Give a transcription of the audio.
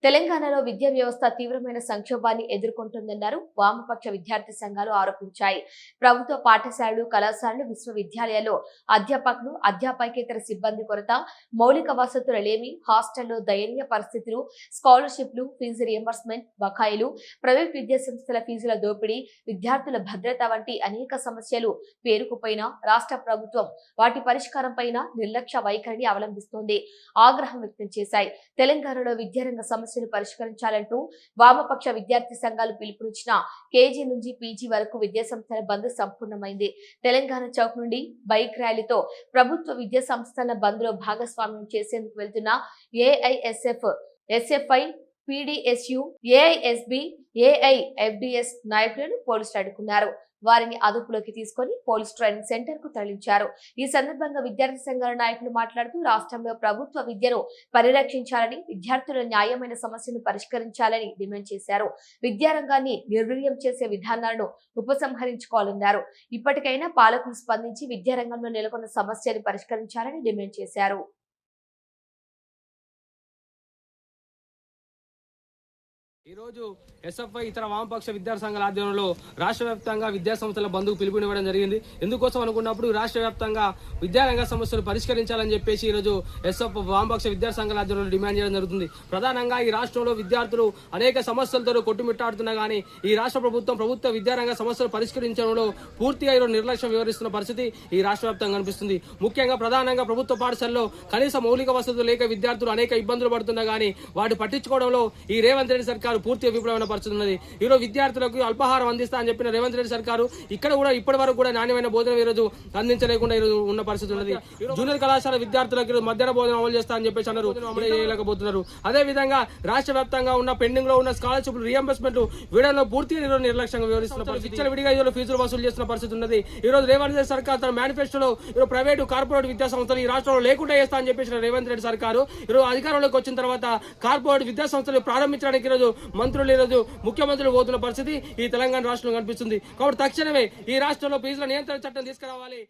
తెలంగాణలో విద్యా వ్యవస్థ తీవ్రమైన సంక్షోభాన్ని ఎదుర్కొంటుందన్నారు వామపక్ష విద్యార్థి సంఘాలు ఆరోపించాయి. ప్రభుత్వ పాఠశాలలు, కళాశాలలు, విశ్వవిద్యాలయాల్లో అధ్యాపకులు, అధ్యాపకేతర సిబ్బంది కొరత, మౌలిక వసతుల లేమి, హాస్టల్లో దయనీయ పరిస్థితులు, స్కాలర్షిప్లు, ఫీజు రియంబర్స్మెంట్ బకాయిలు, ప్రైవేట్ విద్యాసంస్థల ఫీజుల దోపిడీ, విద్యార్థుల భద్రత వంటి అనేక సమస్యలు పేరుకుపోయిన రాష్ట్ర ప్రభుత్వం వాటి పరిష్కారంపైన నిర్లక్ష్య వైఖరిని అవలంబిస్తోంది. ఆగ్రహం వ్యక్తం చేశాయి. తెలంగాణలో విద్యారంగ సమస్యలు పరిష్కరించాలంటూ వామపక్ష విద్యార్థి సంఘాలు పిలుపునిచ్చిన కేజీ నుంచి పీజీ వరకు విద్యాసంస్థల బంద్ సంపూర్ణమైంది. తెలంగాణ చౌక్ నుండి బైక్ ర్యాలీతో ప్రభుత్వ విద్యా సంస్థల బంద్ లో భాగస్వామ్యం చేసేందుకు వెళ్తున్న ఏఐఎస్ఎఫ్, ఎస్ఎఫ్ఐ, పీడీఎస్యు, ఏఐఎస్బి, ఏఐఎఫ్డిఎస్ నాయకులను పోలీసులు అడ్డుకున్నారు. వారిని అదుపులోకి తీసుకుని పోలీస్ ట్రైనింగ్ సెంటర్ కు తరలించారు. ఈ సందర్భంగా విద్యార్థి సంఘాల నాయకులు మాట్లాడుతూ రాష్ట్రంలో ప్రభుత్వ విద్యను పరిరక్షించాలని, విద్యార్థుల న్యాయమైన సమస్యను పరిష్కరించాలని డిమాండ్ చేశారు. విద్యారంగాన్ని నిర్వీర్యం చేసే విధానాలను ఉపసంహరించుకోవాలన్నారు. ఇప్పటికైనా పాలకులు స్పందించి విద్యారంగంలో నెలకొన్న సమస్యను పరిష్కరించాలని డిమాండ్ చేశారు. ఈ రోజు ఎస్ఎఫ్ఐ ఇతర వామపక్ష విద్యార్థి సంఘాల ఆధ్వర్యంలో రాష్ట్ర వ్యాప్తంగా విద్యా సంస్థల బంధుకు పిలుపునివ్వడం జరిగింది. ఎందుకోసం అనుకున్నప్పుడు రాష్ట్ర వ్యాప్తంగా విద్యారంగ సమస్యలు పరిష్కరించాలని చెప్పేసి ఈ రోజు ఎస్ఎఫ్ వామపక్ష విద్యార్థి సంఘాల ఆధ్వర్యంలో డిమాండ్ చేయడం జరుగుతుంది. ప్రధానంగా ఈ రాష్ట్రంలో విద్యార్థులు అనేక సమస్యలతో కొట్టుమిట్టాడుతున్నా కానీ ఈ రాష్ట్ర ప్రభుత్వ విద్యారంగ సమస్యలు పరిష్కరించడంలో పూర్తిగా ఈరోజు నిర్లక్ష్యం వ్యవహరిస్తున్న పరిస్థితి ఈ రాష్ట్ర వ్యాప్తంగా కనిపిస్తుంది. ముఖ్యంగా ప్రధానంగా ప్రభుత్వ పాఠశాలలో కనీస మౌలిక వసతులు లేక విద్యార్థులు అనేక ఇబ్బందులు పడుతున్నా కానీ వాటి పట్టించుకోవడంలో ఈ రేవంత్ రెడ్డి సర్కారు పూర్తిగా విఫలమైన పరిస్థితి ఉన్నది. ఈరోజు విద్యార్థులకు అల్పాహారం అందిస్తా అని చెప్పిన రేవంత్ రెడ్డి సర్కారు ఇక్కడ కూడా ఇప్పటి వరకు కూడా నాణ్యమైన భోజనం ఈ రోజు అందించలేకుండా ఈరోజు ఉన్న పరిస్థితి ఉన్నది. జూనియర్ కళాశాల విద్యార్థులకు మధ్యాహ్న భోజనం అమలు చేస్తా అని చెప్పేసి అన్నారు, చేయలేకపోతున్నారు. అదే విధంగా రాష్ట్ర వ్యాప్తంగా ఉన్న పెండింగ్ లో ఉన్న స్కాలర్షిప్ రియంబర్స్మెంట్ వీడలో పూర్తిగా ఈరోజు నిర్లక్ష్యంగా వ్యవహరిస్తున్న పరిస్థితి, విడిగా ఈరోజు ఫీజులు వసూలు చేస్తున్న పరిస్థితి ఉన్నది. ఈ రోజు రేవంత్ రెడ్డి సర్కార్ తన మేనిఫెస్టోలో ప్రైవేటు కార్పొరేట్ విద్యా సంస్థలు ఈ రాష్ట్రంలో లేకుండా చేస్తా అని చెప్పేసి రేవంత్ రెడ్డి సర్కారు ఈరోజు అధికారంలోకి వచ్చిన తర్వాత కార్పొరేట్ విద్యా సంస్థలు ప్రారంభించడానికి ఈరోజు మంత్రులు ఈరోజు ముఖ్యమంత్రులు పోతున్న పరిస్థితి ఈ తెలంగాణ రాష్ట్రంలో కనిపిస్తుంది. కాబట్టి తక్షణమే ఈ రాష్ట్రంలో ఫీజుల నియంత్రణ చట్టం తీసుకురావాలి.